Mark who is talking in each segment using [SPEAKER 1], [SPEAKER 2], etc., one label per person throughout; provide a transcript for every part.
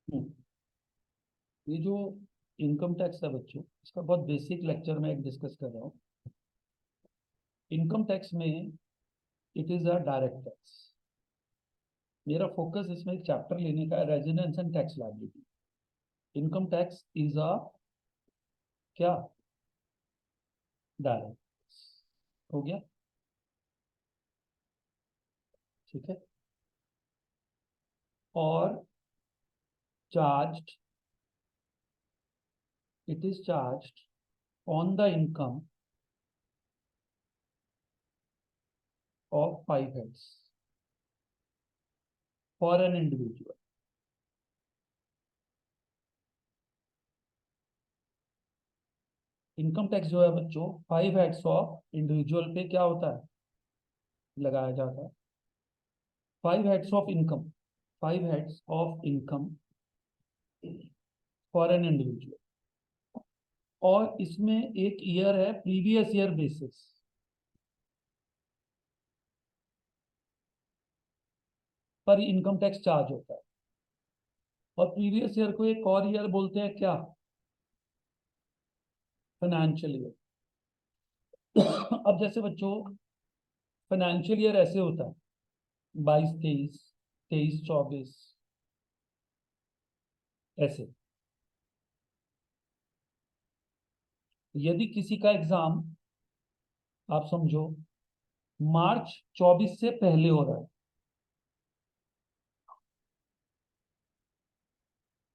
[SPEAKER 1] हम्म, ये जो income tax है बच्चों, इसका बहुत बेसिक लेक्चर में एक डिस्कस कर रहा हूँ। इनकम टैक्स में it is a direct tax. मेरा फोकस इसमें एक चैप्टर लेने का है, residence and tax liability. Income tax is a क्या, डायरेक्ट। हो गया, ठीक है। और charged, it is charged on the income of 5 heads for an individual. Income tax जो है बच्चों, 5 heads ऑफ इंडिविजुअल पे क्या होता है, लगाया जाता है। 5 heads of income, 5 heads of income for an individual. और इसमें एक ईयर है प्रीवियस ईयर बेसिस पर इनकम टैक्स चार्ज होता है। और प्रीवियस ईयर को एक और ईयर बोलते हैं क्या, फाइनेंशियल ईयर। अब जैसे बच्चों, फाइनेंशियल ईयर ऐसे होता है 22-23, 23-24, ऐसे। यदि किसी का एग्जाम, आप समझो, मार्च 24 से पहले हो रहा है,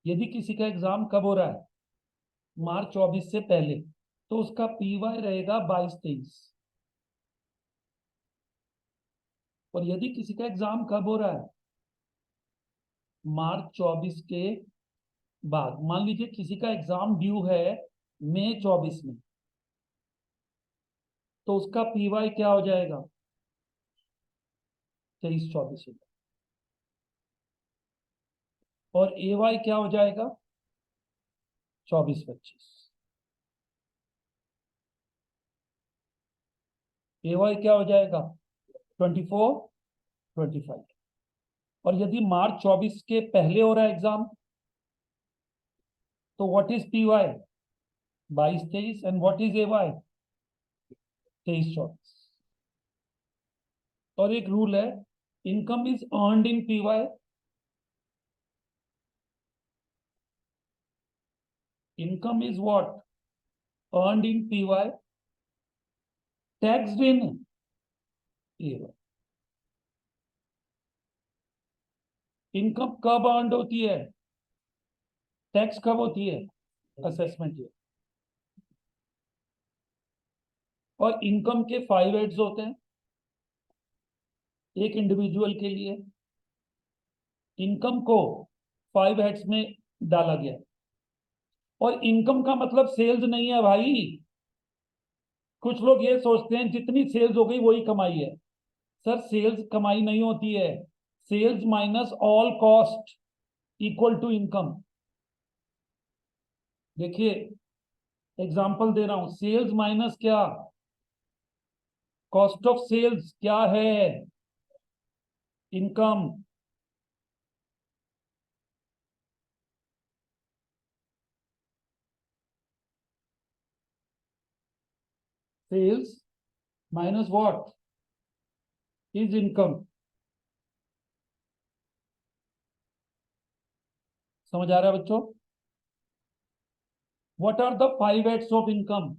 [SPEAKER 1] यदि किसी का एग्जाम कब हो रहा है, मार्च 24 से पहले, तो उसका पीवाई रहेगा 22-23। और यदि किसी का एग्जाम कब हो रहा है, मार्च 24 के बाद, मान लीजिए किसी का एग्जाम ड्यू है मई 24 में, तो उसका पीवाई क्या हो जाएगा, 23-24 होगा। और एवाई क्या हो जाएगा, 24-25। एवाई क्या हो जाएगा, 24-25। और यदि मार्च 24 के पहले हो रहा है एग्जाम, तो what is PY, 22-23। And what is AY, 23-24। और एक रूल है, income is earned in PY, income is what, earned in PY, taxed in AY. Income कब अर्नड होती है, टैक्स कब होती है, असेसमेंट ईयर। और इनकम के 5 heads होते हैं एक इंडिविजुअल के लिए। इनकम को 5 heads में डाला गया। और इनकम का मतलब सेल्स नहीं है भाई। कुछ लोग ये सोचते हैं जितनी सेल्स हो गई वही कमाई है। सर, सेल्स कमाई नहीं होती है। Sales minus all cost equal to income. देखिए, एग्जांपल दे रहा हूं, सेल्स माइनस क्या, कॉस्ट ऑफ सेल्स क्या है, income. Sales minus what is income. समझ आ रहा है बच्चों। What are the 5 heads of income,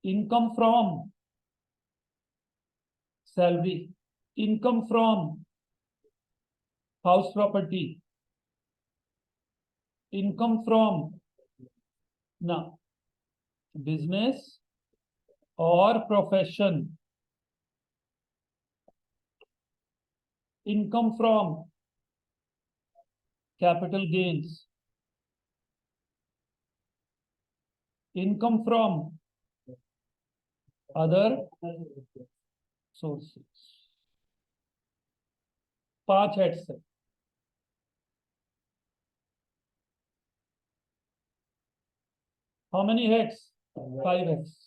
[SPEAKER 1] income from salary, income from house property, income from ना बिजनेस और profession, income from capital gains, income from other sources. 5 heads है। How many heads, 5 heads।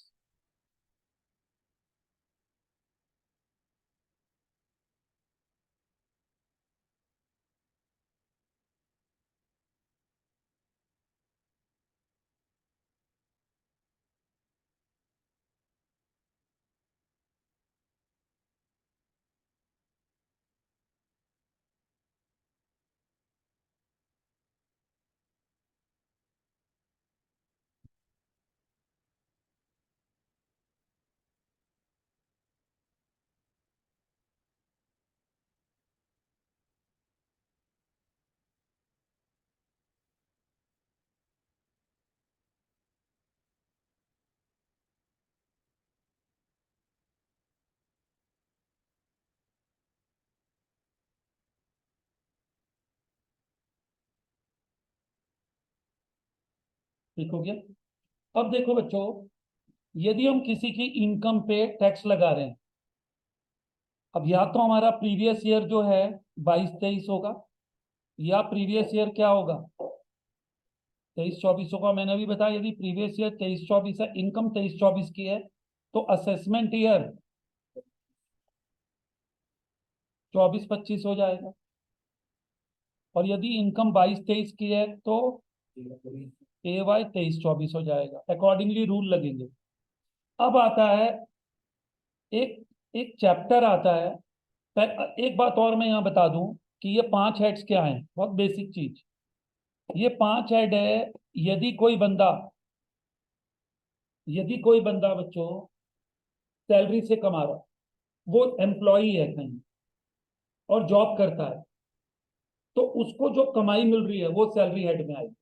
[SPEAKER 1] ठीक हो गया। अब देखो बच्चों, यदि हम किसी की इनकम पे टैक्स लगा रहे हैं, अब या तो हमारा प्रीवियस ईयर जो है 22-23 होगा, या प्रीवियस ईयर क्या होगा 23-24 होगा। मैंने अभी बताया यदि प्रीवियस ईयर 23-24 है, इनकम 23-24 की है, तो असेसमेंट ईयर 24-25 हो जाएगा। और यदि इनकम 22-23 की है तो ए वाई 23-24 हो जाएगा। अकॉर्डिंगली रूल लगेंगे। अब आता है एक एक चैप्टर आता है। एक बात और मैं यहाँ बता दूं कि ये 5 हेड्स क्या हैं, बहुत बेसिक चीज। ये 5 हेड है। यदि कोई बंदा यदि कोई बंदा बच्चों सैलरी से कमा रहा, वो एम्प्लॉई है कहीं और जॉब करता है, तो उसको जो कमाई मिल रही है वो सैलरी हेड में आएगी।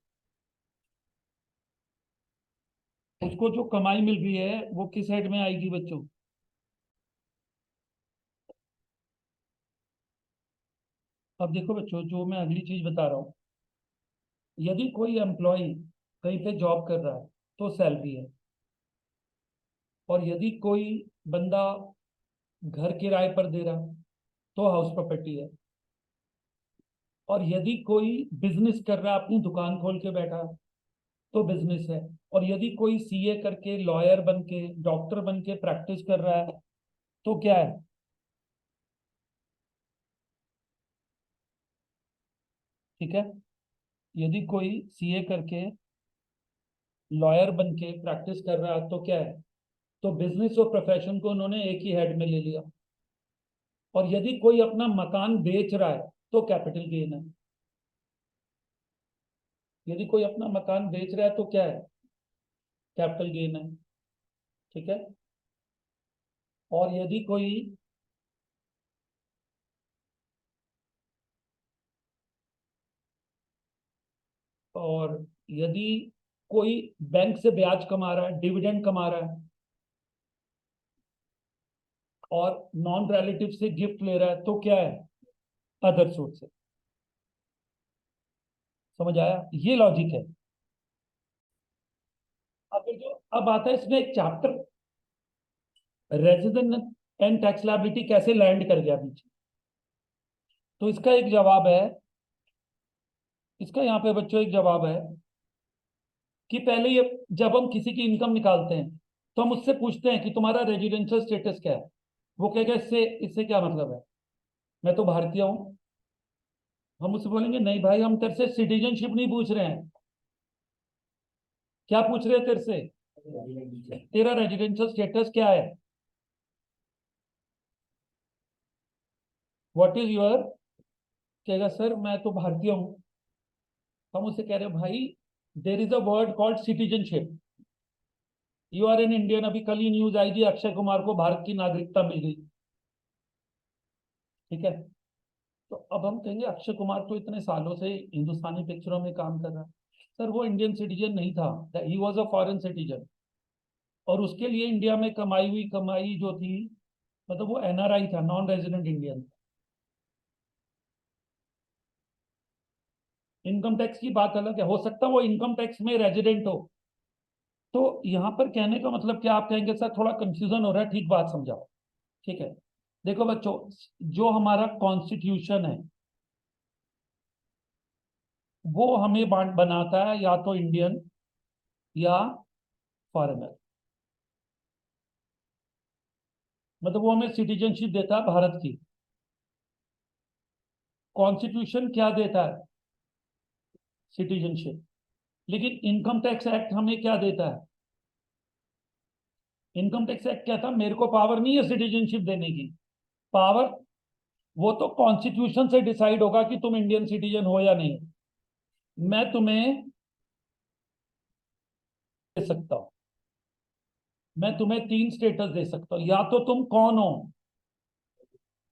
[SPEAKER 1] उसको जो कमाई मिल रही है वो किस हेड में आएगी बच्चों? अब देखो बच्चों, जो मैं अगली चीज बता रहा हूँ, यदि कोई एम्प्लॉय कहीं पे जॉब कर रहा है तो सैलरी है। और यदि कोई बंदा घर किराए पर दे रहा है तो हाउस प्रॉपर्टी है। और यदि कोई बिजनेस कर रहा है, अपनी दुकान खोल के बैठा है, तो बिजनेस है। और यदि कोई सीए करके, लॉयर बन के, डॉक्टर बन के प्रैक्टिस कर रहा है, तो क्या है? ठीक है। यदि कोई सीए करके, लॉयर बन के प्रैक्टिस कर रहा है, तो क्या है? तो बिजनेस और प्रोफेशन को उन्होंने एक ही हेड में ले लिया। और यदि कोई अपना मकान बेच रहा है तो कैपिटल गेन है। यदि कोई अपना मकान बेच रहा है तो क्या है? कैपिटल गेन है। ठीक है। और यदि कोई और यदि कोई बैंक से ब्याज कमा रहा है, डिविडेंड कमा रहा है, और नॉन रिलेटिव से गिफ्ट ले रहा है, तो क्या है? अदर सोर्स है। समझ आया? ये लॉजिक है। अब आता है इसमें एक chapter, resident and tax liability कैसे लैंड कर गया बीच में। तो इसका एक जवाब है, इसका यहाँ पे बच्चों एक जवाब है कि पहले ये, जब हम किसी की इनकम निकालते हैं तो हम उससे पूछते हैं कि तुम्हारा रेजिडेंशियल स्टेटस क्या है। वो कहेगा इससे इससे क्या मतलब है, मैं तो भारतीय हूँ। हम उससे बोलेंगे नहीं भाई, हम तेरे से सिटीजनशिप नहीं पूछ रहे हैं। क्या पूछ रहे हैं तेरे से? तेरा रेजिडेंशियल स्टेटस क्या है? What is your? कहेगा सर मैं तो भारतीय हूँ। हम उससे कह रहे हैं भाई, there is a word called citizenship. You are an Indian. अभी कल ही न्यूज आई थी, अक्षय कुमार को भारत की नागरिकता मिल गई। ठीक है। तो अब हम कहेंगे अक्षय कुमार तो इतने सालों से हिंदुस्तानी पिक्चरों में काम कर रहा है। सर वो इंडियन सिटीजन नहीं था, he was a foreign citizen. और उसके लिए इंडिया में कमाई हुई कमाई जो थी, मतलब वो एनआरआई था, non resident Indian. Income tax की बात अलग है, हो सकता है वो इनकम टैक्स में रेजिडेंट हो। तो यहाँ पर कहने का मतलब क्या, आप कहेंगे सर थोड़ा कंफ्यूजन हो रहा है, ठीक बात समझाओ। ठीक है। देखो बच्चों, जो हमारा कॉन्स्टिट्यूशन है वो हमें बनाता है या तो इंडियन या फॉरेनर। मतलब वो हमें सिटीजनशिप देता है भारत की। कॉन्स्टिट्यूशन क्या देता है? सिटीजनशिप। लेकिन इनकम टैक्स एक्ट हमें क्या देता है? इनकम टैक्स एक्ट क्या था, मेरे को पावर नहीं है सिटीजनशिप देने की। पावर वो तो कॉन्स्टिट्यूशन से डिसाइड होगा कि तुम इंडियन सिटीजन हो या नहीं। मैं तुम्हें दे सकता हूं। मैं तुम्हें 3 स्टेटस दे सकता हूं, या तो तुम कौन हो?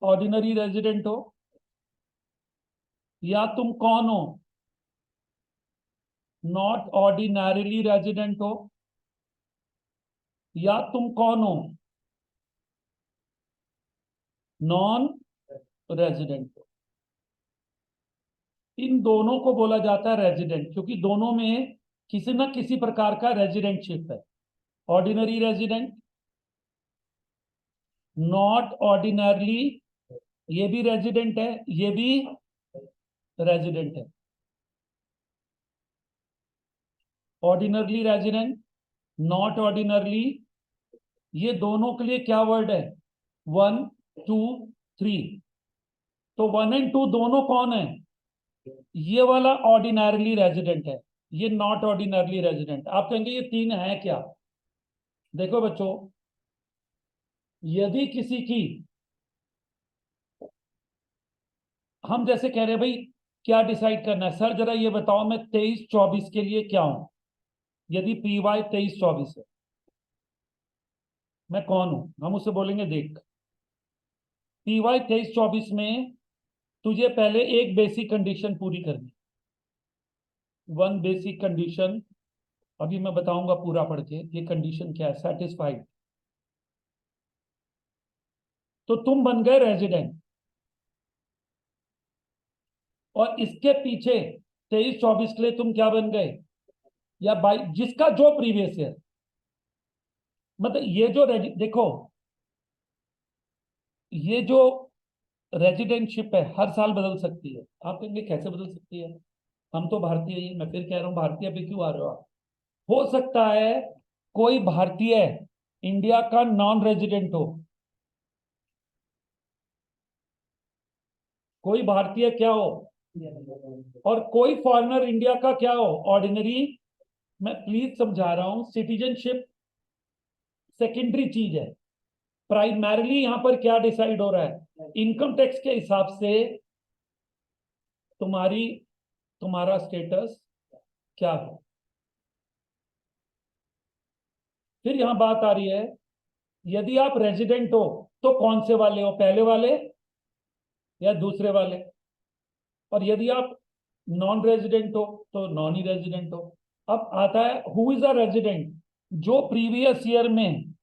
[SPEAKER 1] ऑर्डिनरी रेजिडेंट हो, या तुम कौन हो? नॉट ऑर्डिनरीली रेजिडेंट हो, या तुम कौन हो? नॉन रेजिडेंट हो। इन दोनों को बोला जाता है रेजिडेंट, क्योंकि दोनों में किसी ना किसी प्रकार का रेजिडेंटशिप है। ऑर्डिनरी रेजिडेंट, नॉट ऑर्डिनरली, ये भी रेजिडेंट है, ये भी रेजिडेंट है। ऑर्डिनरली रेजिडेंट, नॉट ऑर्डिनरली, ये दोनों के लिए क्या वर्ड है? 1 2 3। तो 1 और 2 दोनों कौन है? ये वाला ऑर्डिनरली रेजिडेंट है, ये नॉट ऑर्डिनरली रेजिडेंट। आप कहेंगे ये तीन है क्या? देखो बच्चों, यदि किसी की, हम जैसे कह रहे हैं भाई क्या डिसाइड करना है सर, जरा ये बताओ मैं 23-24 के लिए क्या हूं। यदि पी वाई 23-24 है, मैं कौन हूं? हम उससे बोलेंगे देख, पी वाई 23-24 में तुझे पहले एक बेसिक कंडीशन पूरी करनी। वन बेसिक कंडीशन, अभी मैं बताऊंगा पूरा पढ़ के ये कंडीशन क्या है। सेटिस्फाइड, तो तुम बन गए रेजिडेंट। और इसके पीछे 23-24 के लिए तुम क्या बन गए? या बाई जिसका जो प्रीवियस ईयर, मतलब ये जो देखो, ये जो रेजिडेंटशिप है हर साल बदल सकती है। आप कहेंगे कैसे बदल सकती है? हम तो भारतीय ही, मैं फिर कह रहा हूँ भारतीय पे क्यों आ रहे हो आप? हो सकता है कोई भारतीय इंडिया का नॉन रेजिडेंट हो, कोई भारतीय क्या हो, और कोई फॉरेनर इंडिया का क्या हो, ऑर्डिनरी। मैं प्लीज समझा रहा हूं, सिटीजनशिप सेकेंडरी चीज है। प्राइमरली यहां पर क्या डिसाइड हो रहा है? इनकम टैक्स के हिसाब से तुम्हारी, तुम्हारा स्टेटस क्या है। फिर यहां बात आ रही है, यदि आप रेजिडेंट हो तो कौन से वाले हो, पहले वाले या दूसरे वाले? और यदि आप नॉन रेजिडेंट हो तो नॉन ही रेजिडेंट हो। अब आता है हु इज अ रेजिडेंट, जो प्रीवियस ईयर में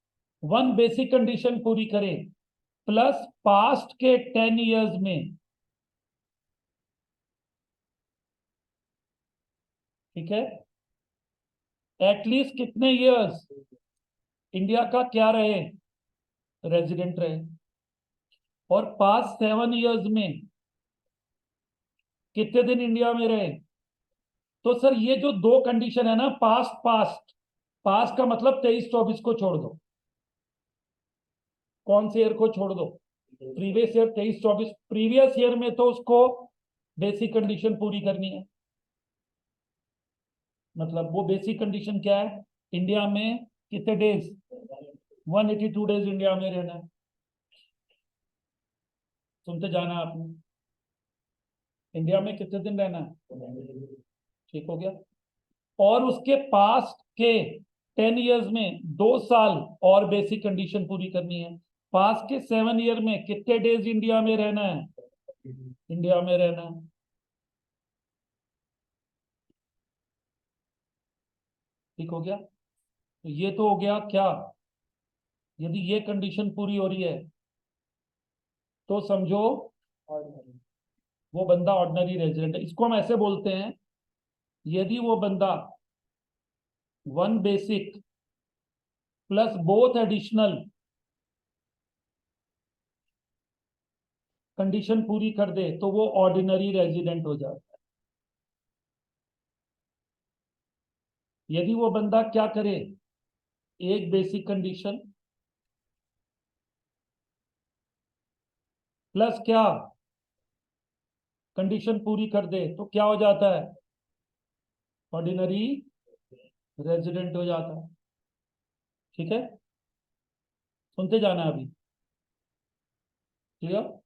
[SPEAKER 1] वन बेसिक कंडीशन पूरी करे प्लस पास्ट के 10 इयर्स में, ठीक है, एटलीस्ट कितने इयर्स इंडिया का क्या रहे, रेजिडेंट रहे। और पास्ट 7 इयर्स में कितने दिन इंडिया में रहे। तो सर ये जो दो कंडीशन है ना, पास्ट पास्ट, पास्ट का मतलब 23-24 को छोड़ दो, कौन से ईयर को छोड़ दो? प्रीवियस ईयर 23-24, प्रीवियस ईयर में तो उसको बेसिक कंडीशन पूरी करनी है। मतलब वो बेसिक कंडीशन क्या है? इंडिया में कितने डेज, 182 डेज इंडिया में रहना है। सुनते जाना आपने, इंडिया में कितने दिन रहना है? ठीक हो गया। और उसके पास के 10 इयर्स में 2 साल और बेसिक कंडीशन पूरी करनी है। पास के 7 ईयर में कितने डेज इंडिया में रहना है? इंडिया में रहना है। ठीक हो गया। तो ये तो हो गया क्या, यदि ये कंडीशन पूरी हो रही है तो समझो वो बंदा ऑर्डिनरी रेजिडेंट है। इसको हम ऐसे बोलते हैं, यदि वो बंदा one basic plus both additional condition पूरी कर दे तो वो ऑर्डिनरी रेजिडेंट हो जाता है। यदि वो बंदा क्या करे, एक बेसिक कंडीशन प्लस क्या कंडीशन पूरी कर दे तो क्या हो जाता है? ऑर्डिनरी रेजिडेंट हो जाता है। ठीक है, सुनते जाना अभी। क्लियर?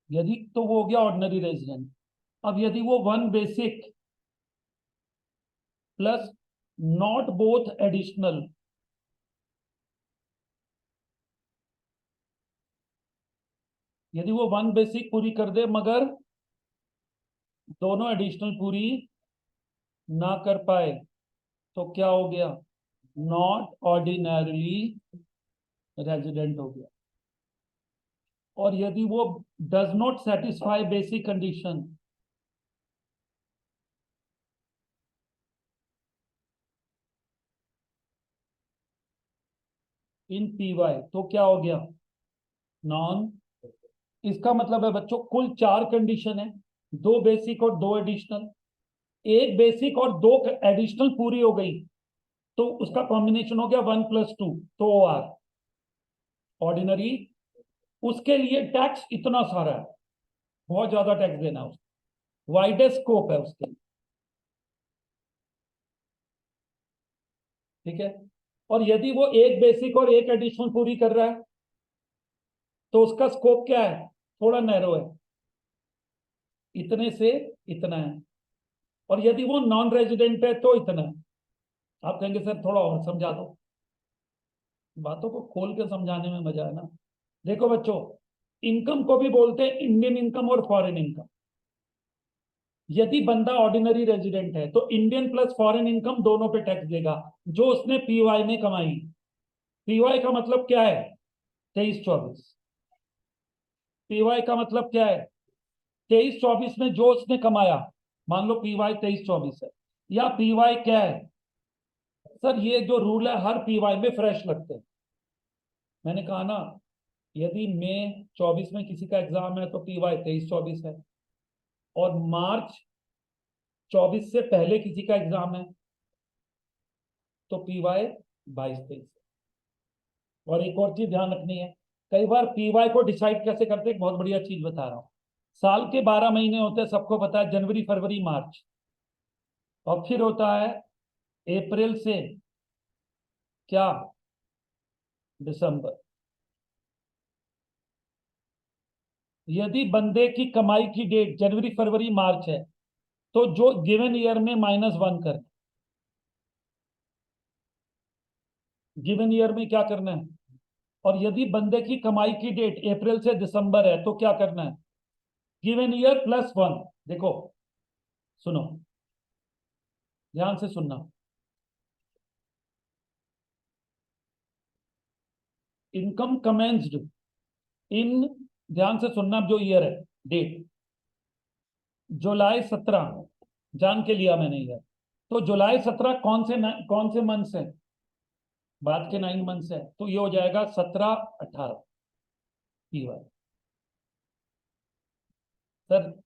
[SPEAKER 1] यदि तो वो हो गया ऑर्डिनरी रेजिडेंट। अब यदि वो one basic plus not both additional, यदि वो वन बेसिक पूरी कर दे मगर दोनों एडिशनल पूरी ना कर पाए, तो क्या हो गया? नॉट ऑर्डिनरली रेजिडेंट हो गया। और यदि वो does not satisfy basic condition, in PY, तो क्या हो गया? नॉन। इसका मतलब है बच्चों कुल चार कंडीशन है, दो बेसिक और दो एडिशनल। एक बेसिक और दो एडिशनल पूरी हो गई तो उसका कॉम्बिनेशन हो गया 1+2, तो ओ आर ऑर्डिनरी। उसके लिए टैक्स इतना सारा है, बहुत ज्यादा टैक्स देना है उसको, वाइडेस्ट स्कोप है उसके लिए। ठीक है। और यदि वो एक बेसिक और एक एडिशनल पूरी कर रहा है तो उसका स्कोप क्या है? थोड़ा नैरो है, इतने से इतना है। और यदि वो नॉन रेजिडेंट है तो इतना है। आप कहेंगे सर थोड़ा और समझा दो। बातों को खोल के समझाने में मजा है ना। देखो बच्चों, इनकम को भी बोलते हैं इंडियन इनकम और फॉरेन इनकम। यदि बंदा ऑर्डिनरी रेजिडेंट है तो इंडियन प्लस फॉरेन इनकम दोनों पे टैक्स देगा जो उसने पीवाई में कमाई। पीवाई का मतलब क्या है? 23-24। पीवाई का मतलब क्या है? 23-24 में जो उसने कमाया। मान लो पीवाई 23-24 है, या पीवाई क्या है? सर ये जो रूल है हर पीवाई में फ्रेश लगते हैं। मैंने कहा ना, यदि मई 24 में किसी का एग्जाम है तो पीवाई 23-24 है, और मार्च 24 से पहले किसी का एग्जाम है तो पीवाई 22-23 है। और एक और चीज ध्यान रखनी है, कई बार पीवाई को डिसाइड कैसे करते हैं, एक बहुत बढ़िया चीज बता रहा हूँ। साल के 12 महीने होते हैं, सबको पता है, जनवरी फरवरी मार्च। और फिर होता है अप्रैल से क्या? दिसंबर। यदि बंदे की कमाई की डेट जनवरी फरवरी मार्च है तो जो गिवन ईयर में -1 कर, गिवन ईयर में क्या करना है? और यदि बंदे की कमाई की डेट अप्रैल से दिसंबर है तो क्या करना है? Given year +1। देखो, सुनो, ध्यान से सुनना। इनकम कमेंस्ड इन, ध्यान से सुनना, जो ईयर है, डेट जुलाई 17, जान के लिया मैंने ईयर। तो जुलाई 17 कौन से मंथ है? बाद के 9 मंथ्स है, तो ये हो जाएगा 17-18 ईयर। सर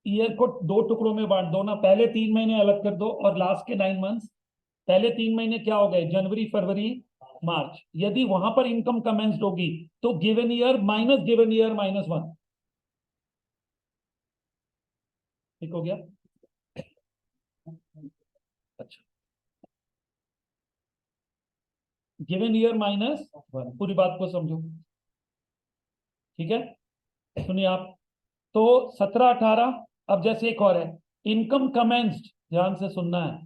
[SPEAKER 1] ईयर को दो टुकड़ों में बांट दो ना, पहले 3 महीने अलग कर दो और लास्ट के 9 मंथ्स। पहले 3 महीने क्या हो गए? जनवरी फरवरी मार्च। यदि वहां पर इनकम कमेंस्ड होगी तो given year minus given year -1। ठीक हो गया? अच्छा, गिवन ईयर -1, पूरी बात को समझो। ठीक है, सुनिए आप। तो 17-18। अब जैसे एक और है, इनकम कमेंस्ड, ध्यान से सुनना है,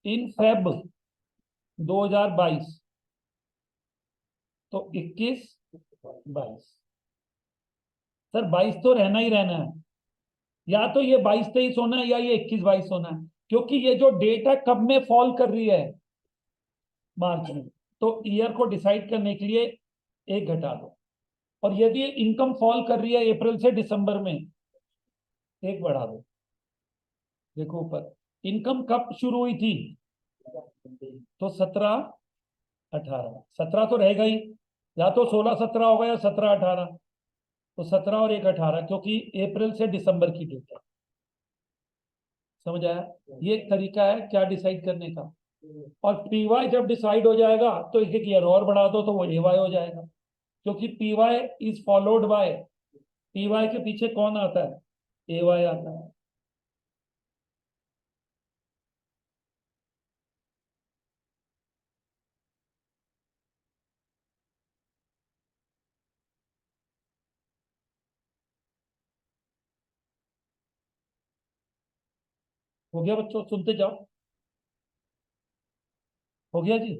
[SPEAKER 1] इन फेब 2022, तो 21-22। सर 22 तो रहना ही रहना है, या तो ये 22-23 होना है या ये 21-22 होना है, क्योंकि ये जो डेट है कब में फॉल कर रही है? मार्च में। तो ईयर को डिसाइड करने के लिए एक घटा दो। और यदि इनकम फॉल कर रही है अप्रैल से दिसंबर में, एक बढ़ा दो। देखो ऊपर, इनकम कब शुरू हुई थी? तो 17-18, 17 तो रहेगा ही, या तो 16-17 होगा या 17-18। तो 17 और एक 18, क्योंकि अप्रैल से दिसंबर की डेट है। समझ आया? ये एक तरीका है क्या डिसाइड करने का। और पीवाई जब डिसाइड हो जाएगा तो एक एक ईयर और बढ़ा दो तो वो एवाई हो जाएगा, क्योंकि PY is followed by, PY के पीछे कौन आता है? एवाई आता है। हो गया बच्चों, सुनते जाओ। हो गया जी।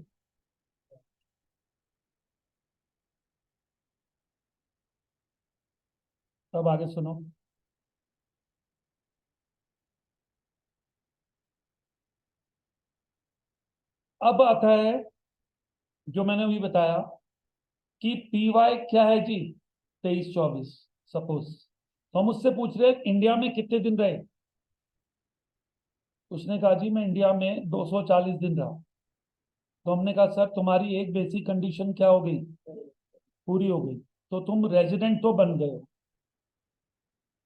[SPEAKER 1] अब आगे सुनो। अब आता है जो मैंने अभी बताया कि पी वाई क्या है जी, 23-24। सपोज तो हम उससे पूछ रहे हैं इंडिया में कितने दिन रहे। उसने कहा जी मैं इंडिया में 240 दिन रहा। तो हमने कहा सर तुम्हारी एक बेसिक कंडीशन क्या हो गई, पूरी हो गई, तो तुम रेजिडेंट तो बन गए हो।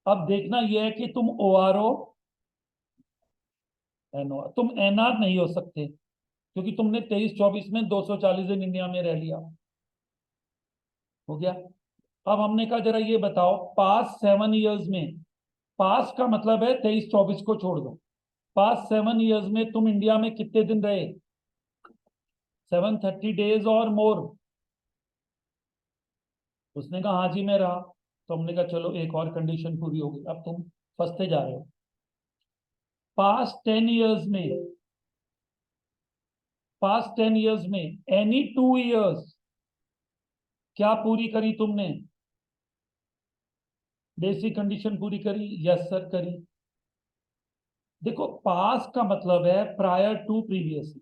[SPEAKER 1] अब देखना यह है कि तुम ओ आर हो, एन ओ, तुम एन आर नहीं हो सकते क्योंकि तुमने 23-24 में 240 दिन इंडिया में रह लिया। हो गया। अब हमने कहा जरा ये बताओ पास 7 ईयर्स में, पास का मतलब है 23-24 को छोड़ दो, पास 7 ईयर्स में तुम इंडिया में कितने दिन रहे, 730 डेज और मोर। उसने कहा हाँ जी मैं रहा। तो हमने कहा चलो एक और कंडीशन पूरी हो गई, अब तुम फंसते जा रहे हो। पास 10 ईयर्स में, पास 10 ईयर्स में एनी 2 ईयर्स क्या पूरी करी तुमने, बेसिक कंडीशन पूरी करी, यस सर करी। देखो पास का मतलब है प्रायर टू प्रीवियस।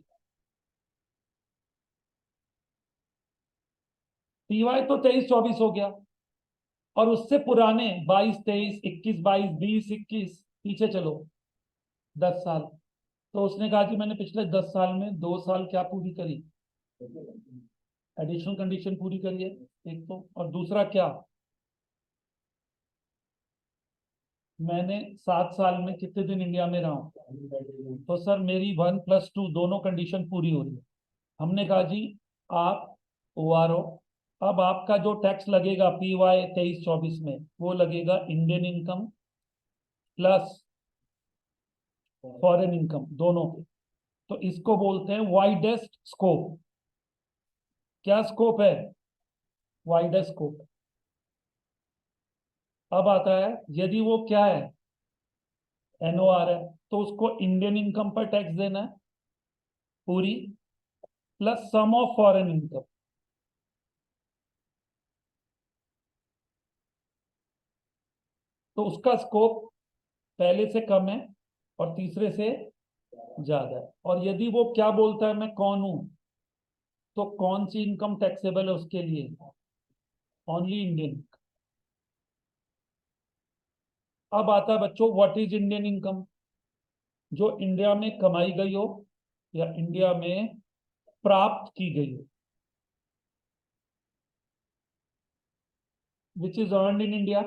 [SPEAKER 1] पीवाई तो 23-24 हो गया, और उससे पुराने 22-23, 21-22, 20-21, पीछे चलो 10 साल। तो उसने कहा कि मैंने पिछले 10 साल में 2 साल क्या पूरी करी, एडिशनल कंडीशन पूरी करी है, एक तो, और दूसरा क्या, मैंने 7 साल में कितने दिन इंडिया में रहा हूं। तो सर मेरी 1+2 दोनों कंडीशन पूरी हो रही है। हमने कहा जी आप ओ आर ओ। अब आपका जो टैक्स लगेगा पी वाई 23-24 में, वो लगेगा Indian income plus foreign income दोनों पे। तो इसको बोलते हैं वाइडेस्ट स्कोप। क्या स्कोप है, वाइडेस्ट स्कोप। अब आता है यदि वो क्या है, एन ओ आर है, तो उसको इंडियन इनकम पर टैक्स देना है पूरी, plus sum of foreign income. तो उसका स्कोप पहले से कम है और तीसरे से ज्यादा है। और यदि वो क्या बोलता है मैं कौन हूं, तो कौन सी इनकम टैक्सेबल है उसके लिए, ओनली इंडियन। अब आता है बच्चों व्हाट इज इंडियन इनकम, जो इंडिया में कमाई गई हो या इंडिया में प्राप्त की गई हो, which is earned in India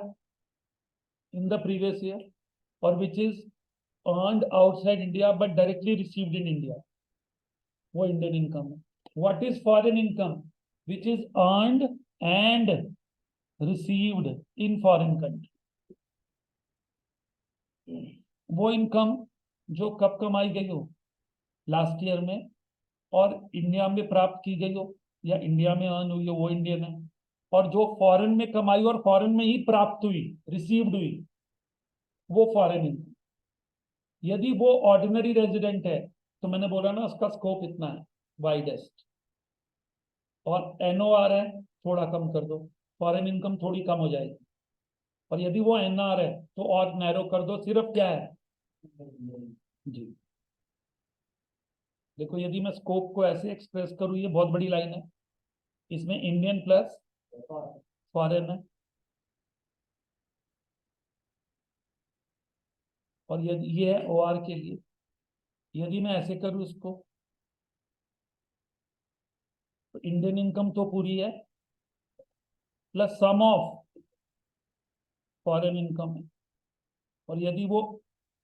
[SPEAKER 1] in the previous year, और which is earned outside India but directly received in India, वो इंडियन इनकम है। What is foreign income, which is earned and received in foreign country, वो income जो कब कमाई गई हो, last year में, और इंडिया में प्राप्त की गई हो या इंडिया में अर्न हुई हो, वो इंडियन है। और जो फॉरेन में कमाई और फॉरेन में ही प्राप्त हुई, रिसीव्ड हुई, वो फॉरेन इनकम। यदि वो ऑर्डिनरी रेजिडेंट है तो मैंने बोला ना उसका स्कोप इतना है, वाइडेस्ट। और एनओआर है, थोड़ा कम कर दो, फॉरेन इनकम थोड़ी कम हो जाएगी। और यदि वो एनआर है तो और नैरो कर दो, सिर्फ क्या है जी। देखो यदि मैं स्कोप को ऐसे एक्सप्रेस करूँ, ये बहुत बड़ी लाइन है, इसमें इंडियन प्लस फॉरेन है। और यदि ये है ओ आर के लिए, यदि मैं ऐसे करूँ इसको, तो इंडियन इनकम तो पूरी है, plus sum of foreign income है। और यदि वो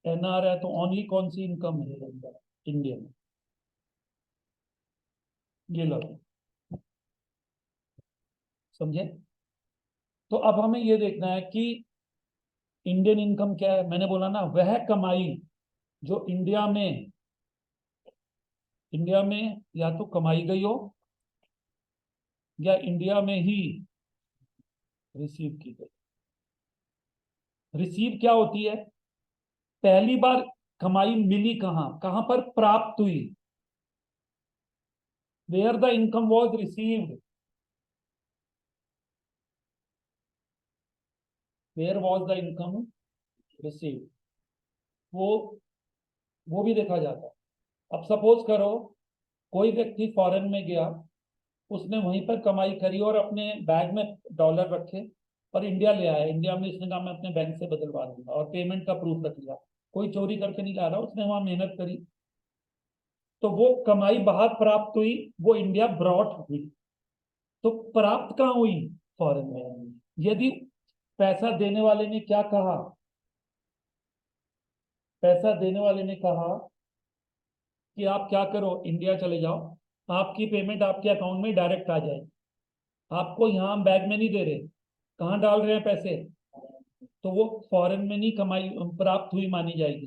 [SPEAKER 1] एनआर है तो ओनली कौन सी इनकम है, इंडियन। ये लो, समझे। तो अब हमें ये देखना है कि इंडियन इनकम क्या है। मैंने बोला ना वह कमाई जो इंडिया में या तो कमाई गई हो या इंडिया में ही रिसीव की गई। रिसीव क्या होती है, पहली बार कमाई मिली कहाँ, कहाँ पर प्राप्त हुई, where the income was received, where was the income received, वो वो भी देखा जाता है। अब सपोज करो कोई व्यक्ति फॉरेन में गया, उसने वहीं पर कमाई करी और अपने बैग में डॉलर रखे और इंडिया ले आया। इंडिया में इसने कहा मैं अपने बैंक से बदलवा दूंगा और पेमेंट का प्रूफ रख लिया। कोई चोरी करके नहीं ला रहा, उसने वहां मेहनत करी, तो वो कमाई बाहर प्राप्त हुई, वो इंडिया ब्रॉट हुई। तो प्राप्त कहाँ हुई, फॉरेन में। यदि पैसा देने वाले ने क्या कहा, पैसा देने वाले ने कहा कि आप क्या करो, इंडिया चले जाओ, आपकी पेमेंट आपके अकाउंट में डायरेक्ट आ जाएगी, आपको यहाँ हम बैग में नहीं दे रहे, कहाँ डाल रहे हैं पैसे, तो वो फॉरेन में नहीं कमाई प्राप्त हुई मानी जाएगी,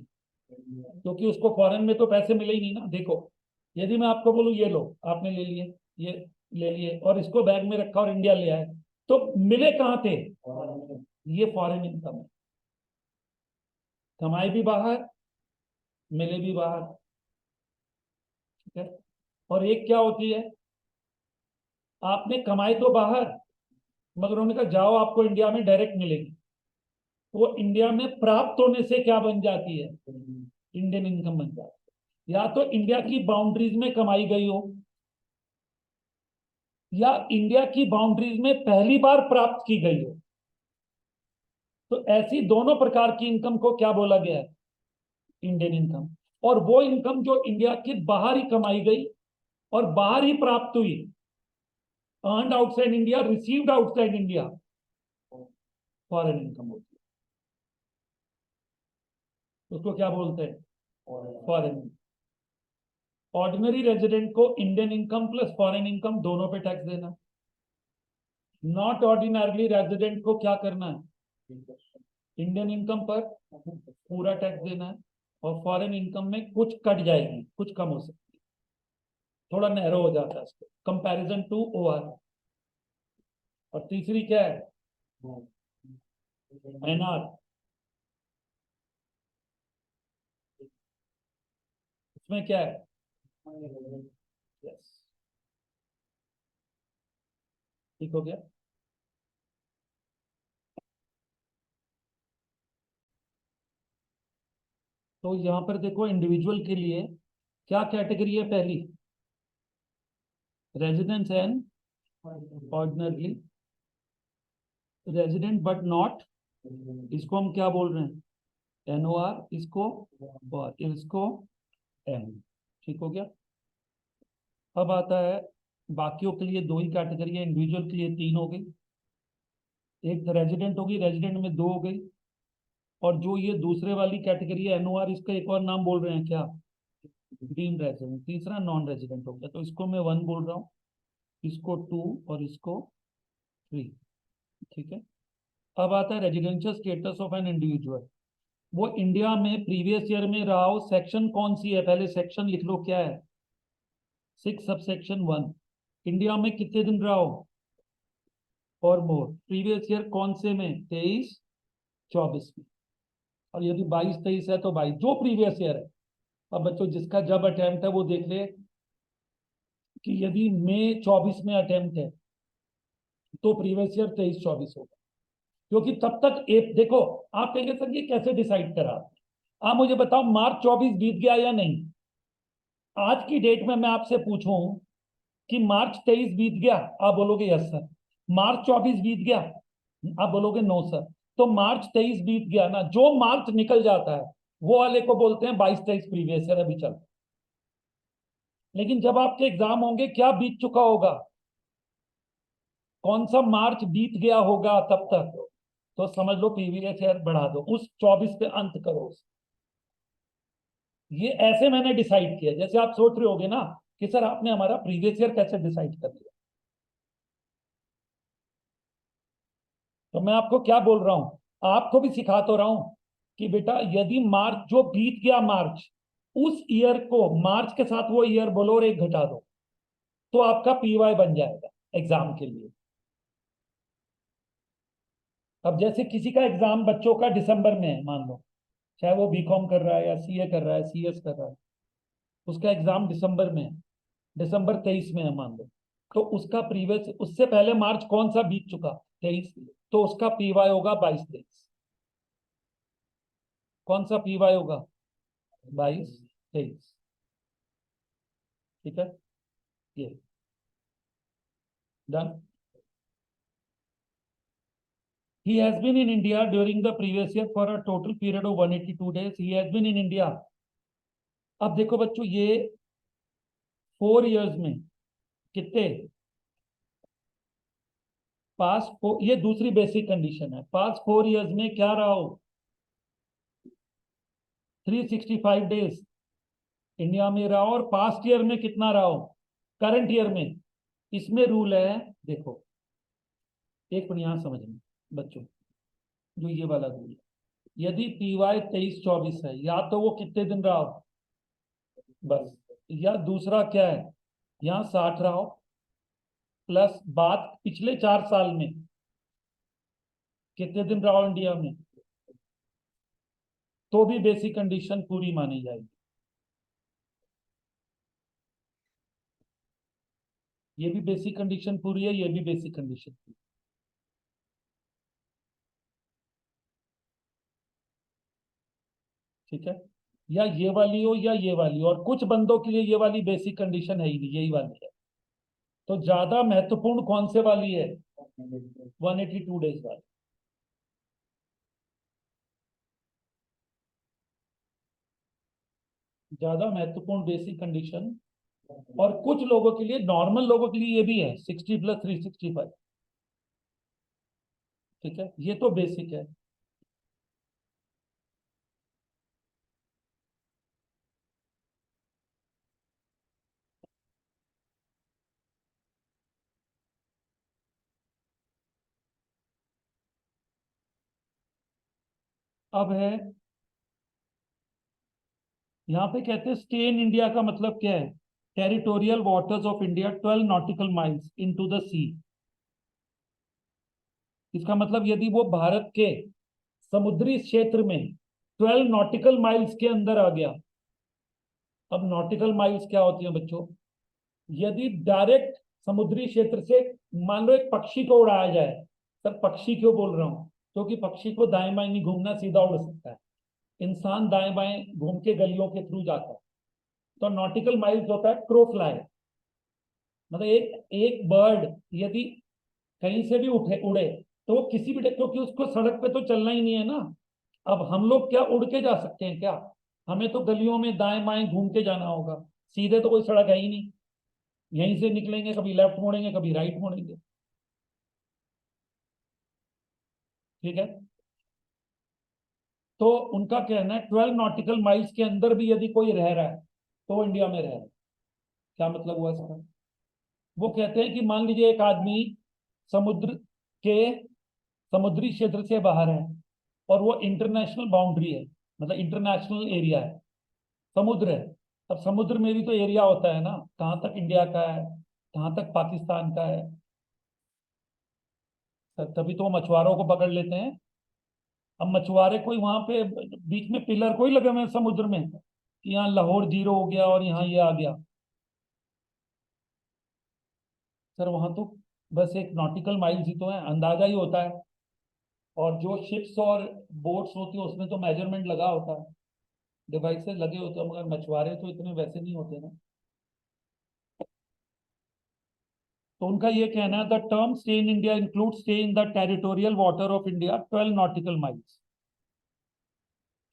[SPEAKER 1] क्योंकि उसको फॉरेन में तो पैसे मिले ही नहीं ना। देखो, यदि मैं आपको बोलूं ये लो, आपने ले लिए, ये ले लिए और इसको बैग में रखा और इंडिया ले आए, तो मिले कहाँ थे, ये फॉरेन इनकम है। कमाई भी बाहर, मिले भी बाहर, ठीक है। और एक क्या होती है, आपने कमाई तो बाहर, मगर उन्होंने कहा जाओ आपको इंडिया में डायरेक्ट मिलेगी, तो वो इंडिया में प्राप्त होने से क्या बन जाती है, इंडियन इनकम बन जाती है। या तो इंडिया की बाउंड्रीज में कमाई गई हो, या इंडिया की बाउंड्रीज में पहली बार प्राप्त की गई हो, तो ऐसी दोनों प्रकार की इनकम को क्या बोला गया है, इंडियन इनकम। और वो इनकम जो इंडिया के बाहर ही कमाई गई और बाहर ही प्राप्त हुई, earned outside India, received outside India, foreign income होती है, उसको क्या बोलते हैं, फॉरेन। ऑर्डिनरी रेजिडेंट को Indian income plus foreign income दोनों पे टैक्स देना। नॉट ऑर्डिनरली रेजिडेंट को क्या करना है, इंडियन इनकम पर पूरा टैक्स देना है, और फॉरेन इनकम में कुछ कट जाएगी, कुछ कम हो सकती है, थोड़ा नैरो हो जाता है इसको कंपैरिजन टू ओआर। और तीसरी क्या है, एनआर, उसमें क्या है, यस, ठीक हो गया। तो यहां पर देखो इंडिविजुअल के लिए क्या कैटेगरी है, पहली residence and ordinarily resident but not, इसको हम क्या बोल रहे हैं, एनओआर, इसको और इसको एन, ठीक हो गया। अब आता है बाकियों के लिए दो ही कैटेगरी है, इंडिविजुअल के लिए तीन हो गई, एक रेजिडेंट होगी, रेजिडेंट में दो हो गई, और जो ये दूसरे वाली कैटेगरी है एनओआर, इसका एक और नाम बोल रहे हैं क्या, डीम्ड रेजिडेंट, तीसरा नॉन रेजिडेंट हो गया। तो इसको मैं वन बोल रहा हूँ, इसको टू और इसको थ्री, ठीक है। अब आता है residential status of an individual, वो इंडिया में प्रीवियस ईयर में रहा हो, सेक्शन कौन सी है, पहले सेक्शन लिख लो क्या है, 6 सबसेक्शन 1, इंडिया में कितने दिन रहा हो और मोर, प्रीवियस ईयर कौन से में, 23-24 में, और यदि 22-23 है तो 22, जो प्रीवियस ईयर है। अब बच्चों जिसका जब अटेम्प्ट है वो देख ले कि यदि मई 24 में अटेम्प्ट है तो प्रीवियस ईयर 23-24 होगा, क्योंकि तब तक एक देखो, आप कहेंगे सर ये कैसे डिसाइड करा, आप मुझे बताओ मार्च 24 बीत गया या नहीं, आज की डेट में मैं आपसे पूछूं कि मार्च 23 बीत गया, आप बोलोगे यस सर। मार्च 24 बीत गया, आप बोलोगे नो सर। तो मार्च 23 बीत गया ना, जो मार्च निकल जाता है वो वाले को बोलते हैं 22-23 प्रीवियस ईयर अभी चल। लेकिन जब आपके एग्जाम होंगे क्या बीत चुका होगा, कौन सा मार्च बीत गया होगा तब तक, तो समझ लो प्रीवियस ईयर बढ़ा दो, उस 24 पे अंत करो ये ऐसे मैंने डिसाइड किया, जैसे आप सोच रहे होगे ना कि सर आपने हमारा प्रीवियस ईयर कैसे डिसाइड कर लिया। तो मैं आपको क्या बोल रहा हूं, आपको भी सिखा तो रहा हूं कि बेटा यदि मार्च जो बीत गया मार्च, उस ईयर को मार्च के साथ वो ईयर बोलो और एक घटा दो, तो आपका पीवाई बन जाएगा एग्जाम के लिए। अब जैसे किसी का एग्जाम बच्चों का दिसंबर में है मान लो, चाहे वो बीकॉम कर रहा है या सीए कर रहा है, सीएस कर रहा है, उसका एग्जाम दिसंबर में है, दिसंबर 23 में है मान लो, तो उसका प्रीवियस, उससे पहले मार्च कौन सा बीत चुका, 23, तो उसका पीवाई होगा 22-23। कौन सा पीवाई होगा, 22-23। ठीक है, ये done. He has been in India during the previous year for a total period of 182 days. He has been in India. अब देखो बच्चों, ये 4 years में कितने, ये दूसरी बेसिक कंडीशन है, पास 4 years में क्या रहा हो, 365 days इंडिया में रहा हो, और पास्ट ईयर में कितना रहा हो, करंट ईयर में। इसमें रूल है, देखो एक मिनट यहाँ समझना बच्चों, जो ये वाला रूल है, यदि पीवाई 23-24 है, या तो वो कितने दिन रहा हो बस, या दूसरा क्या है, यहाँ 60 रहा हो, प्लस बात पिछले 4 साल में कितने दिन रहा हो इंडिया में, तो भी बेसिक कंडीशन पूरी मानी जाएगी। ये भी बेसिक कंडीशन पूरी है, ये भी बेसिक कंडीशन पूरी। ठीक है, या ये वाली हो या ये वाली हो, और कुछ बंदों के लिए ये वाली बेसिक कंडीशन है ही नहीं, यही वाली है। तो ज्यादा महत्वपूर्ण कौन से वाली है, 182 days वाली। ज्यादा महत्वपूर्ण बेसिक कंडीशन, और कुछ लोगों के लिए, नॉर्मल लोगों के लिए ये भी है 60 + 365। ठीक है, ये तो बेसिक है। अब है, यहाँ पे कहते हैं स्टे इन इंडिया का मतलब क्या है, territorial waters of India 12 nautical miles into the sea. इसका मतलब यदि वो भारत के समुद्री क्षेत्र में 12 nautical miles के अंदर आ गया। अब नॉटिकल माइल्स क्या होती है बच्चों, यदि डायरेक्ट समुद्री क्षेत्र से मान लो एक पक्षी को उड़ाया जाए, सर पक्षी क्यों बोल रहा हूं, क्योंकि पक्षी को दाएं बाएं नहीं घूमना, सीधा उड़ सकता है, इंसान दाएं बाएं घूम के गलियों के थ्रू जाता है। तो नॉटिकल माइल्स होता है क्रो फ्लाई, मतलब एक एक बर्ड यदि कहीं से भी उठे उड़े, तो वो किसी भी, क्योंकि उसको सड़क पे तो चलना ही नहीं है ना। अब हम लोग क्या उड़ के जा सकते हैं क्या, हमें तो गलियों में दाएं बाएं घूम के जाना होगा, सीधे तो कोई सड़क है ही नहीं, यहीं से निकलेंगे, कभी लेफ्ट मोड़ेंगे कभी राइट मोड़ेंगे। ठीक है, तो उनका कहना है 12 nautical miles के अंदर भी यदि कोई रह रहा है तो वो इंडिया में रह रहा है। क्या मतलब हुआ इसका, वो कहते हैं कि मान लीजिए एक आदमी समुद्र के समुद्री क्षेत्र से बाहर है, और वो इंटरनेशनल बाउंड्री है, मतलब इंटरनेशनल एरिया है, समुद्र है। अब समुद्र में भी तो एरिया होता है ना, कहाँ तक इंडिया का है, कहाँ तक पाकिस्तान का है। तभी तो वो मछुआरों को पकड़ लेते हैं। अब मछुआरे कोई वहां पे बीच में पिलर कोई लगे हुए हैं समुद्र में कि यहाँ लाहौर जीरो हो गया और यहाँ ये आ गया, सर वहां तो बस एक नॉटिकल माइल्स ही तो है, अंदाजा ही होता है। और जो शिप्स और बोट्स होती है उसमें तो मेजरमेंट लगा होता है, डिवाइसेस लगे होते हैं, मगर मछुआरे तो इतने वैसे नहीं होते ना। तो उनका ये कहना है the term stay in India include stay in the territorial water of India 12 nautical miles।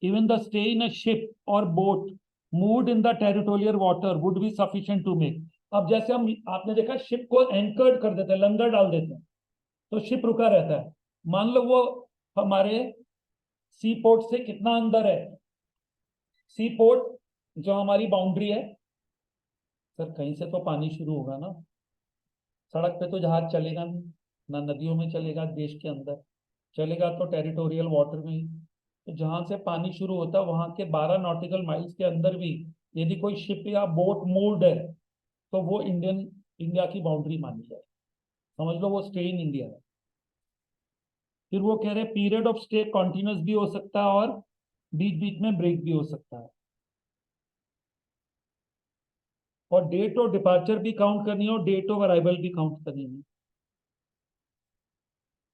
[SPEAKER 1] Even the stay in a ship और boat moved in the territorial water would be sufficient to make. अब जैसे हम, आपने देखा ship को anchored कर देते हैं, लंगर डाल देते हैं, तो शिप रुका रहता है। मान लो वो हमारे सी पोर्ट से कितना अंदर है, सी पोर्ट जो हमारी बाउंड्री है, सर कहीं से तो पानी शुरू होगा ना, सड़क पे तो जहाज चलेगा नहीं, ना नदियों में चलेगा, देश के अंदर चलेगा तो टेरिटोरियल वाटर में ही। तो जहां से पानी शुरू होता है वहां के 12 nautical miles के अंदर भी यदि कोई शिप या बोट मूव्ड है, तो वो इंडिया की बाउंड्री मानी जाए, समझ लो वो स्टे इन इंडिया है। फिर वो कह रहे हैं पीरियड ऑफ स्टे कॉन्टिन्यूस भी हो सकता है और बीच बीच में ब्रेक भी हो सकता है। और डेट ऑफ डिपार्चर भी काउंट करनी है और डेट ऑफ अराइवल भी काउंट करनी है।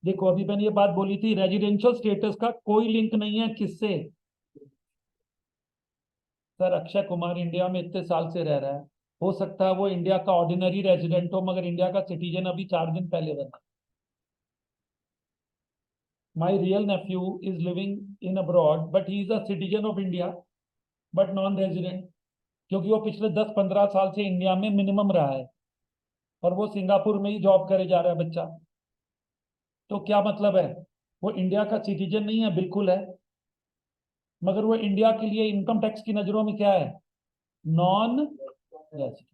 [SPEAKER 1] देखो अभी मैंने ये बात बोली थी, रेजिडेंशियल स्टेटस का कोई लिंक नहीं है किससे। सर अक्षय कुमार इंडिया में इतने साल से रह रहा है, हो सकता है वो इंडिया का ऑर्डिनरी रेजिडेंट हो, मगर इंडिया का सिटीजन अभी 4 दिन पहले बना। My real nephew is living in abroad but he is a citizen of India, but non resident, क्योंकि वो पिछले 10-15 साल से इंडिया में मिनिमम रहा है, और वो सिंगापुर में ही जॉब करे जा रहा है बच्चा। तो क्या मतलब है, वो इंडिया का सिटीजन नहीं है, बिल्कुल है, मगर वो इंडिया के लिए इनकम टैक्स की नजरों में क्या है, नॉन रेजिडेंट।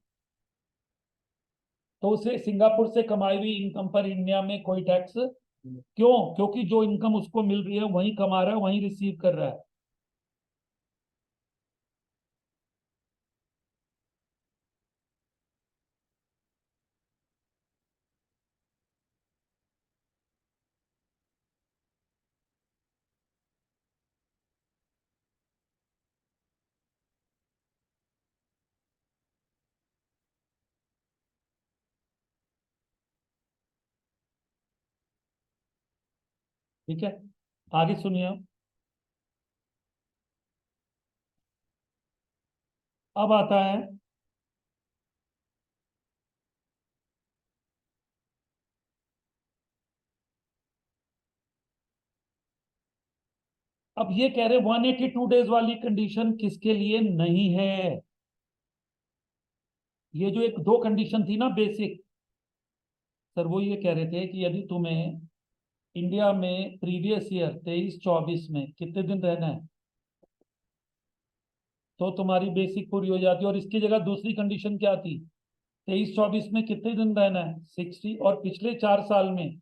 [SPEAKER 1] तो उसे सिंगापुर से कमाई हुई इनकम पर इंडिया में कोई टैक्स क्यों, क्योंकि जो इनकम उसको मिल रही है वही कमा रहा है, वही रिसीव कर रहा है। ठीक है, आगे सुनिए अब आता है। अब ये कह रहे 182 डेज वाली कंडीशन किसके लिए नहीं है। ये जो एक दो कंडीशन थी ना बेसिक, सर वो ये कह रहे थे कि यदि तुम्हें इंडिया में प्रीवियस ईयर 23-24 में कितने दिन रहना है, तो तुम्हारी बेसिक पूरी हो जाती है। और इसकी जगह दूसरी कंडीशन क्या थी, 23-24 में कितने दिन रहना है, 60, और पिछले 4 साल में,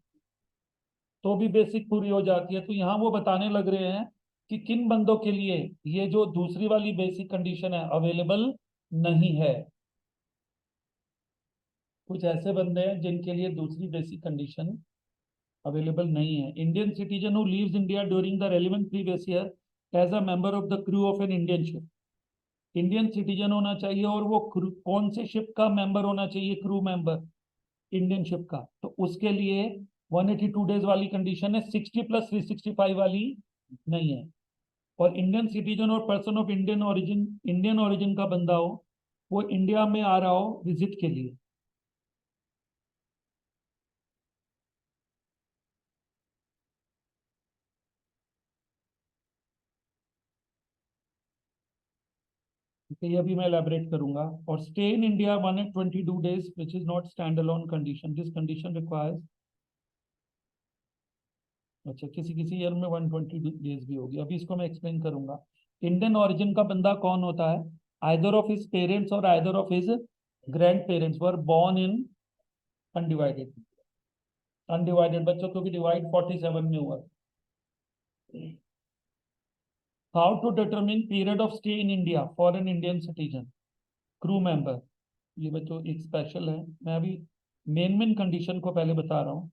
[SPEAKER 1] तो भी बेसिक पूरी हो जाती है। तो यहाँ वो बताने लग रहे हैं कि किन बंदों के लिए ये जो दूसरी वाली बेसिक कंडीशन है अवेलेबल नहीं है। कुछ ऐसे बंदे हैं जिनके लिए दूसरी बेसिक कंडीशन अवेलेबल नहीं है। Indian citizen who leaves India during the relevant previous year as a member of the crew of an Indian ship. Indian citizen होना चाहिए, और वो कौन से शिप का मेंबर होना चाहिए, क्रू मेंबर इंडियन शिप का। तो उसके लिए 182 डेज वाली कंडीशन है, 60 + 365 वाली नहीं है। और इंडियन सिटीजन और पर्सन ऑफ इंडियन ओरिजिन का बंदा हो, वो इंडिया में आ रहा हो विजिट के लिए। ठीक है, ये भी मैं elaborate करूंगा। और stay in India 122 days which is not stand alone condition, this condition requires, अच्छा किसी किसी ईयर में 120 डेज भी होगी, अभी इसको मैं एक्सप्लेन करूंगा। इंडियन ओरिजिन का बंदा कौन होता है, आइदर ऑफ हिज पेरेंट्स और either of his grandparents were born in undivided, undivided बच्चों क्योंकि डिवाइड 47 में हुआ। How to determine period of stay in India for an Indian citizen, crew member. ये बच्चों एक स्पेशल है, मैं अभी मेन मेन कंडीशन को पहले बता रहा हूँ।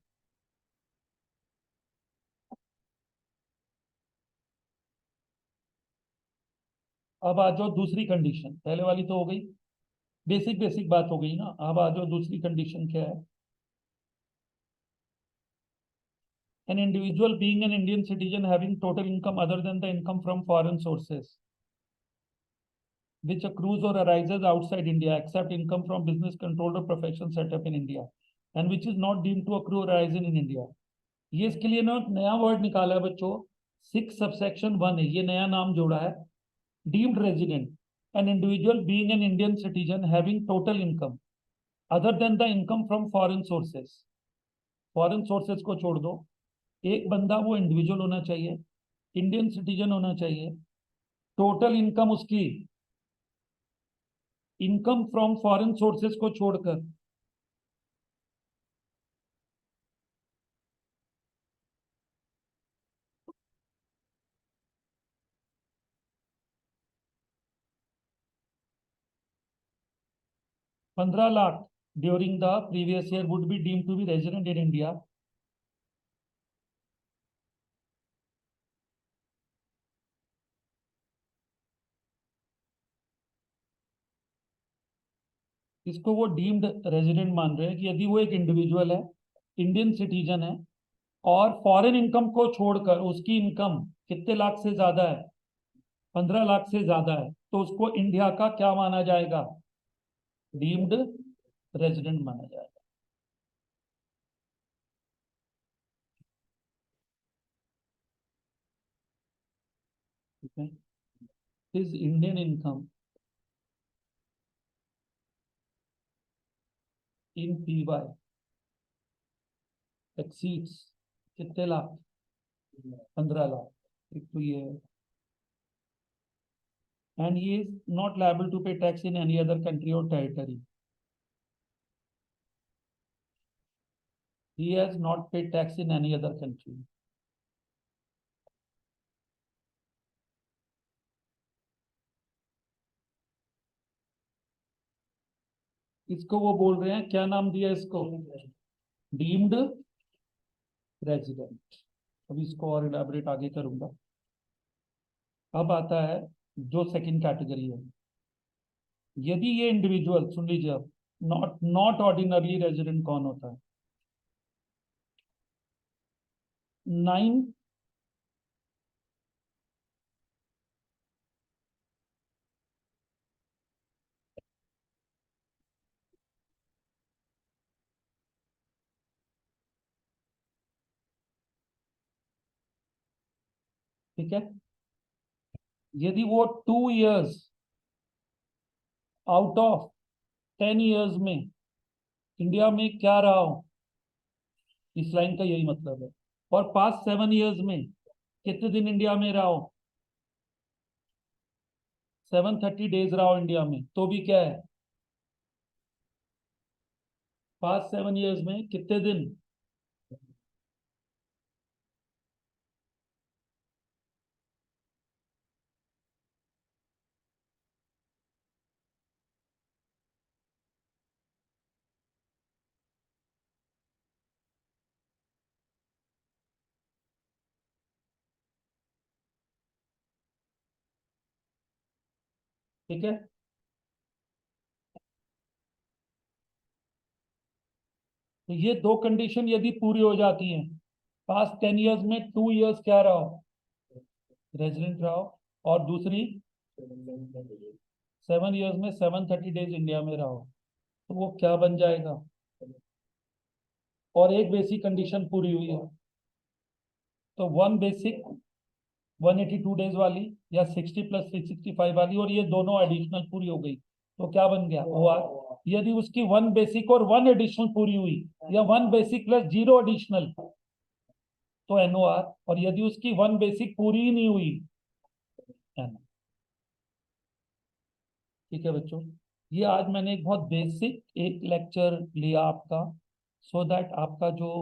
[SPEAKER 1] अब आ जाओ दूसरी कंडीशन, पहले वाली तो हो गई, बेसिक बेसिक बात हो गई ना। अब आ जाओ दूसरी कंडीशन क्या है। An individual being an Indian citizen having total income other than the income from foreign sources, which accrues or arises outside India, except income from business controlled or profession set up in India, and which is not deemed to accrue or arise in India। ये इसके लिए ना नया word निकाला है बच्चों, 6 subsection 1 है, ये नया नाम जोड़ा है। Deemed resident, an individual being an Indian citizen having total income other than the income from foreign sources. Foreign sources को छोड़ दो, एक बंदा वो इंडिविजुअल होना चाहिए, इंडियन सिटीजन होना चाहिए, टोटल इनकम उसकी इनकम फ्रॉम फॉरेन सोर्सेस को छोड़कर 15 lakh during the previous year would be deem to be resident in India. इसको वो डीम्ड रेजिडेंट मान रहे हैं कि यदि वो एक इंडिविजुअल है, इंडियन सिटीजन है, और फॉरेन इनकम को छोड़कर उसकी इनकम कितने लाख से ज्यादा है, 15 लाख से ज्यादा है, तो उसको इंडिया का क्या माना जाएगा, डीम्ड रेजिडेंट माना जाएगा। ठीक है। His Indian income in PY exceeds कितने लाख, 15 लाख। एक तो ये है। And he is not liable to pay tax in any other country और territory. He has not paid tax in any other country. इसको वो बोल रहे हैं, क्या नाम दिया इसको, डीम्ड रेजिडेंट। अभी इसको और इलाबरेट आगे करूंगा। अब आता है जो सेकंड कैटेगरी है, यदि ये इंडिविजुअल, सुन लीजिए अब, नॉट नॉट ऑर्डिनरी रेजिडेंट कौन होता है, 9, ठीक है, यदि वो 2 इयर्स आउट ऑफ 10 इयर्स में इंडिया में क्या रहा हो, इस लाइन का यही मतलब है, और पास्ट 7 इयर्स में कितने दिन इंडिया में रहा हो, 730 डेज रहा हो इंडिया में, तो भी क्या है, पास्ट 7 इयर्स में कितने दिन। ठीक है, तो ये दो कंडीशन यदि पूरी हो जाती हैं, पास्ट 10 इयर्स में 2 इयर्स क्या रहा हो, रेजिडेंट रहा हो, और दूसरी 7 इयर्स में 730 डेज इंडिया में रहा हो, तो वो क्या बन जाएगा, और एक बेसिक कंडीशन पूरी हुई है, तो वन बेसिक 182 डेज वाली, या 60 + 365 वाली, और ये दोनों एडिशनल पूरी हो गई, तो क्या बन गया, ओ आर। यदि उसकी वन बेसिक और वन एडिशनल पूरी हुई, या वन बेसिक प्लस 0 एडिशनल, तो एनओ आर। और यदि उसकी वन बेसिक पूरी ही नहीं हुई, एन। ठीक है बच्चों, ये आज मैंने एक बहुत बेसिक एक लेक्चर लिया आपका, सो दैट आपका जो